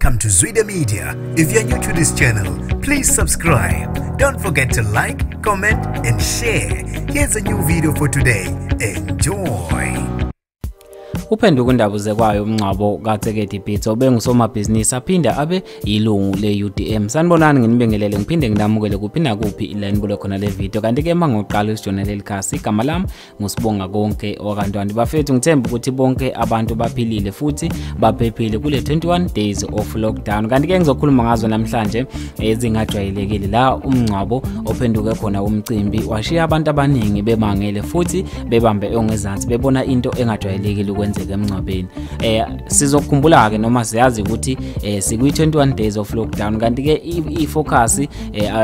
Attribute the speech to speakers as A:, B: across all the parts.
A: Welcome to Zwida Media. If you're new to this channel, please subscribe. Don't forget to like, comment, and share. Here's a new video for today. Enjoy.
B: Uphenduka indaba zekwayo umncwabo kaTsekedi Pitso obengusomabhizinisi aphinda abe yilungu le-UDM. Sanibonani nginibingelele ngiphinde nginamukele kuphi nakuphi iline kulo khona le video. Kanti ke mangoqala isijonele likhasi igama lami ngusibonga konke wakantwana bafethu. Ngithemba ukuthi bonke abantu baphilile futhi baphephile kule 21 days of lockdown. Kanti ke ngizokhuluma ngazo namhlanje ezingajwayelekile la umncwabo ophenduke khona umcimbi washiya abantu abaningi bemangele futhi bebambe ongezansi bebona into engajwayelekile ukwenza emncwabeni. Sizokukhumbula ke noma siyazi ukuthi sikwi 21 days of lockdown kanti ke ifocus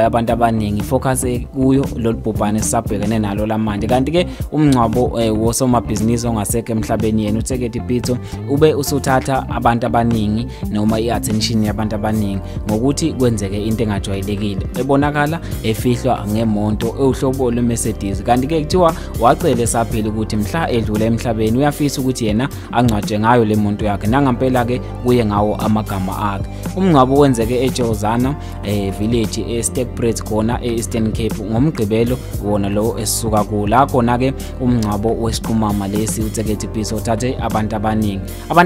B: abantu abaningi focus kuyo lolubhubhane sisabhekene nalo lamanje. Kanti ke umncwabo wosomabhizinisi ongasekho emhlabeni yena uTsekedi Pitso ube usuthatha abantu abaningi noma iattention yabantu abaningi ngokuthi kwenzeke into engajwayelekile ebonakala efihlwa ngemonto euhlobo lweMercedes. Kanti ke kuthiwa wacela saphila ukuthi mhla edlula emhlabeni uyafisa ukuthi yena angcwatshe ngayo le monto yakhe nangampela ke kuye ngawo amagama akhe. Umncwabo wenzeke eJozana village eSterkbrit khona eEastern Cape ngomgqibelo wona lo esisuka ku la khona ke umncwabo wesiqhumama lesi uTsekedi Pitso uthathe abantu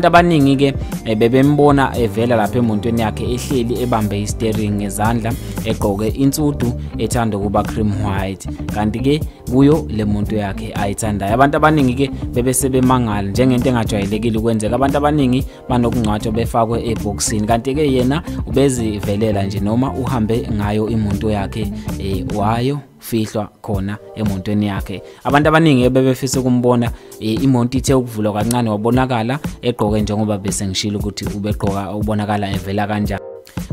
B: abaningi ke bebembona evela lapha emontweni yakhe ehleli ebambe isteering ngezandla egqoke insudu ethanda kuba cream white. Kanti ke kuyo le monto yakhe ayithandayo abantu abaningi ke bebesebemangala njengento engajwayelekile ukwenzeka. Abantu abaningi banokungcwatshwa befakwe eboxini kanti ke yena ubezivelela nje noma uhambe ngayo imonto yakhe wayo fihlwa khona emontweni yakhe. Abantu abaningi bebefisa ukumbona imonto ithe ukuvulwa kancane wabonakala egqoke njengoba bese ngishilo ukuthi ubegqoka ubonakala evela kanjani.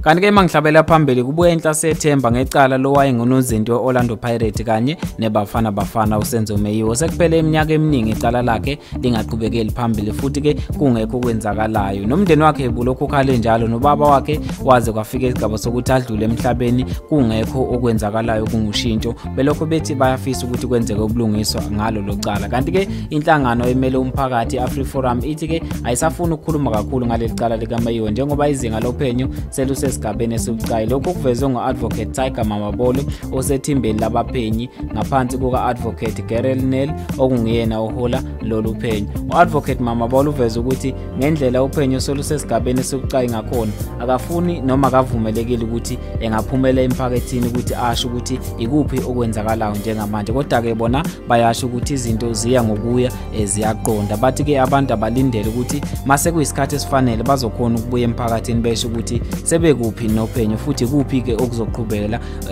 B: Kanti ke mangihlabela phambili kubuye inhlase ethemba ngecala lo wayengunozinto weOrlando Pirates kanye nebafana uSenzo Meyiwe sekuphele iminyaka eminingi icala lakhe lingaqhubekeli phambili futhi ke kungekho kwenzakalayo. Nomndeni wakhe bulokhu khale njalo nobaba wakhe waze kwafika isigaba sokuthi adlule emhlabeni kungekho okwenzakalayo kungushintsho belokho bethi bayafisa ukuthi kwenzeke ubulungiswa ngalo locala. Kanti ke inhlangano emele umphakathi Afri Forum ithi ke ayisafuna ukukhuluma kakhulu ngaleli cala lika Meyiwe njengoba izinga lophenyo selusesigabeni esibucayi. Lokho kuvezwe ngo-Advocate Tiger Mamabolo osethimbeni labaphenyi ngaphansi kuka-Advocate Gerald Nel okungiyena ohola lolu phenyo. U-Advocate Mamabolo uveze ukuthi ngendlela uphenyo selusesigabeni esibucayi ngakhona akafuni noma akavumelekile ukuthi engaphumela emphakathini ukuthi asho ukuthi ikuphi okwenzakalayo njengamanje. Kodwa ke bona bayasho ukuthi izinto ziya ngokuya ziyaqonda. Bathi ke abantu abalindele ukuthi mase kuyisikhathi esifanele bazokhona ukubuya emphakathini besho ukuthi sebekuphi nophenyo futhi kuphi ke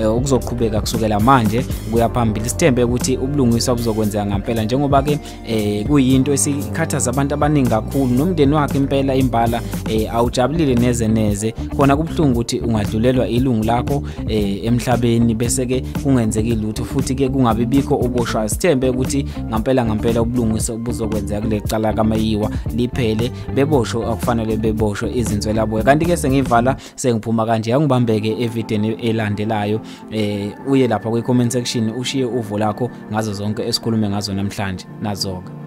B: okuzoqhubeka kusukela manje kuya phambili. Sithembe ukuthi ubulungiswa buzokwenzeka ngempela njengoba ke kuyinto esikhathaza abantu abaningi kakhulu nomndeni wakhe impela imbala awujabulile neze khona kubhlungu ukuthi ungadlulelwa ilungu lakho emhlabeni bese ke kungenzeki lutho futhi ke kungabi bikho oboshwa. Sithembe ukuthi ngempela ubulungiswa buzokwenzeka kule cala kaMeyiwe liphele beboshwe akufanele beboshwe izinswela boya. Kanti ke sengivala sengiphuma kanje angibambeke evideni elandelayo uye lapha kwi comment section ushiye uvo lakho ngazo zonke esikhulume ngazo namhlanje nazoka.